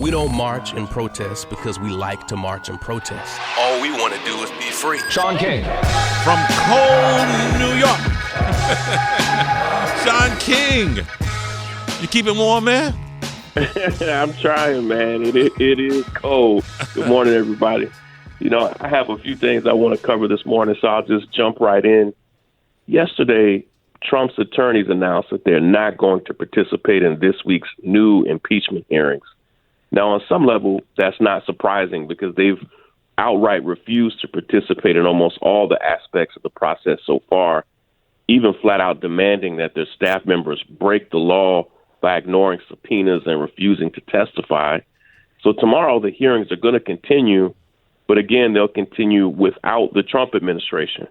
We don't march and protest because we like to march and protest. All we want to do is be free. Shaun King. From cold New York. Shaun King. You keep it warm, man? I'm trying, man. It is cold. Good morning, everybody. You know, I have a few things I want to cover this morning, so I'll just jump right in. Yesterday, Trump's attorneys announced that they're not going to participate in this week's new impeachment hearings. Now, on some level, that's not surprising because they've outright refused to participate in almost all the aspects of the process so far, even flat out demanding that their staff members break the law by ignoring subpoenas and refusing to testify. So tomorrow, the hearings are going to continue, but again, they'll continue without the Trump administration.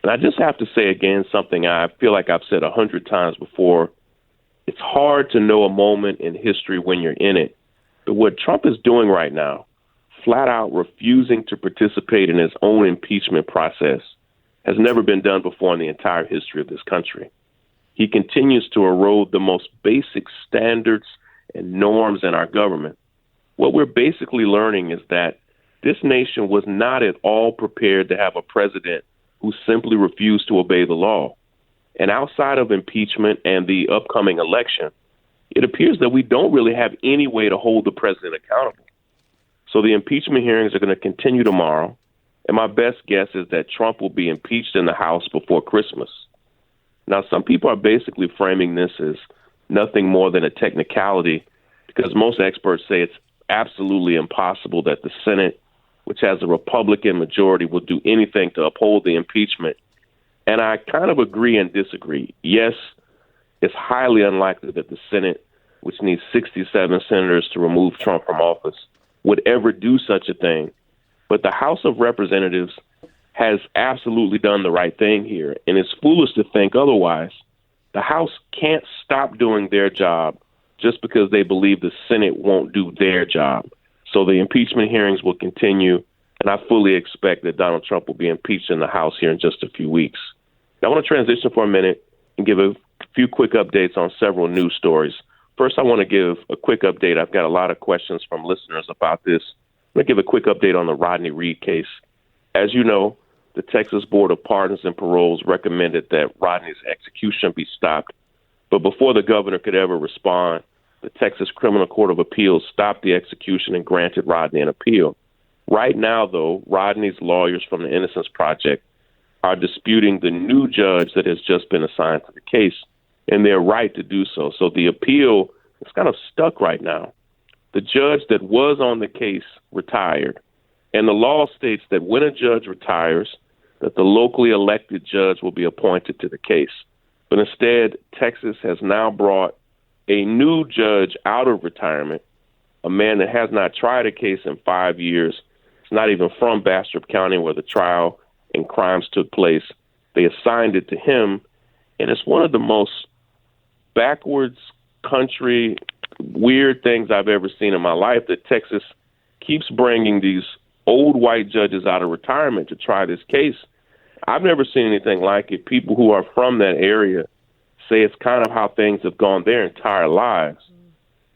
And I just have to say again something I feel like I've said 100 times before. It's hard to know a moment in history when you're in it. But what Trump is doing right now, flat out refusing to participate in his own impeachment process, has never been done before in the entire history of this country. He continues to erode the most basic standards and norms in our government. What we're basically learning is that this nation was not at all prepared to have a president who simply refused to obey the law. And outside of impeachment and the upcoming election, it appears that we don't really have any way to hold the president accountable. So the impeachment hearings are going to continue tomorrow, and my best guess is that Trump will be impeached in the House before Christmas. Now, some people are basically framing this as nothing more than a technicality because most experts say it's absolutely impossible that the Senate, which has a Republican majority, will do anything to uphold the impeachment. And I kind of agree and disagree. Yes, it's highly unlikely that the Senate, which needs 67 senators to remove Trump from office, would ever do such a thing. But the House of Representatives has absolutely done the right thing here, and it's foolish to think otherwise. The House can't stop doing their job just because they believe the Senate won't do their job. So the impeachment hearings will continue, and I fully expect that Donald Trump will be impeached in the House here in just a few weeks. Now, I want to transition for a minute and give a few quick updates on several news stories. First, I want to give a quick update. I've got a lot of questions from listeners about this. I'm going to give a quick update on the Rodney Reed case. As you know, the Texas Board of Pardons and Paroles recommended that Rodney's execution be stopped. But before the governor could ever respond, the Texas Criminal Court of Appeals stopped the execution and granted Rodney an appeal. Right now, though, Rodney's lawyers from the Innocence Project are disputing the new judge that has just been assigned to the case, and they're right to do so. So the appeal is kind of stuck right now. The judge that was on the case retired, and the law states that when a judge retires, that the locally elected judge will be appointed to the case. But instead, Texas has now brought a new judge out of retirement, a man that has not tried a case in 5 years. It's not even from Bastrop County where the trial and crimes took place. They assigned it to him, and it's one of the most backwards country, weird things I've ever seen in my life that Texas keeps bringing these old white judges out of retirement to try this case. I've never seen anything like it. People who are from that area say it's kind of how things have gone their entire lives.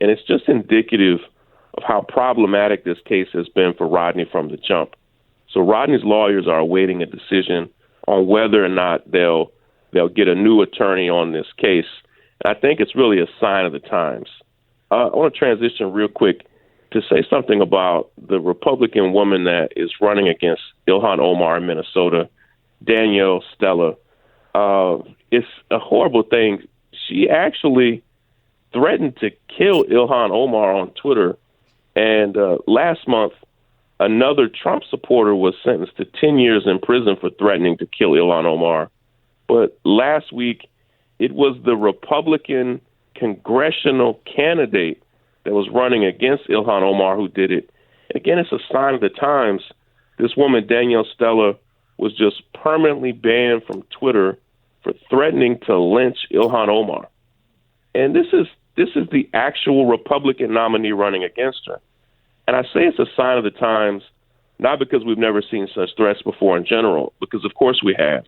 And it's just indicative of how problematic this case has been for Rodney from the jump. So Rodney's lawyers are awaiting a decision on whether or not they'll get a new attorney on this case. And I think it's really a sign of the times. I want to transition real quick to say something about the Republican woman that is running against Ilhan Omar in Minnesota, Danielle Stella. It's a horrible thing. She actually threatened to kill Ilhan Omar on Twitter. And last month, another Trump supporter was sentenced to 10 years in prison for threatening to kill Ilhan Omar. But last week, it was the Republican congressional candidate that was running against Ilhan Omar who did it. And again, it's a sign of the times. This woman, Danielle Stella, was just permanently banned from Twitter for threatening to lynch Ilhan Omar. And this is the actual Republican nominee running against her. And I say it's a sign of the times, not because we've never seen such threats before in general, because of course we have.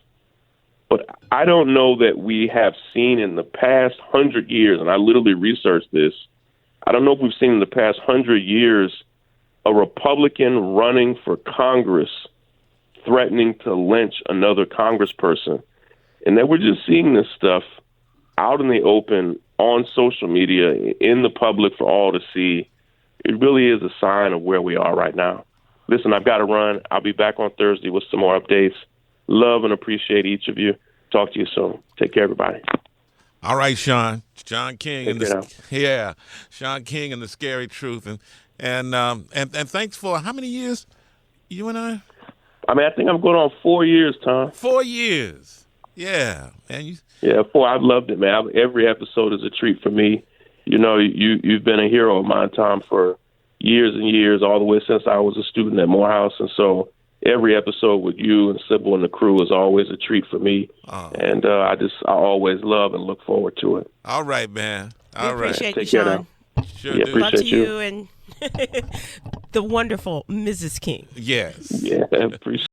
But I don't know that we have seen in the past 100 years, and I literally researched this, I don't know if we've seen in the past 100 years a Republican running for Congress threatening to lynch another congressperson. And that we're just seeing this stuff out in the open, on social media, in the public for all to see. It really is a sign of where we are right now. Listen, I've got to run. I'll be back on Thursday with some more updates. Love and appreciate each of you. Talk to you soon. Take care, everybody. All right, Shaun. Shaun King and Shaun King and the Scary Truth. And thanks for how many years? You and I? I mean, I think I'm going on 4 years, Tom. 4 years. Yeah, man. Yeah, 4. I've loved it, man. Every episode is a treat for me. You know, you've been a hero of mine, Tom, for years and years, all the way since I was a student at Morehouse. And so every episode with you and Sybil and the crew is always a treat for me. Oh. And I always love and look forward to it. All right, man. All right. Appreciate you, Shaun. Sure do. Appreciate Love to you and the wonderful Mrs. King. Yes. Yeah, appreciate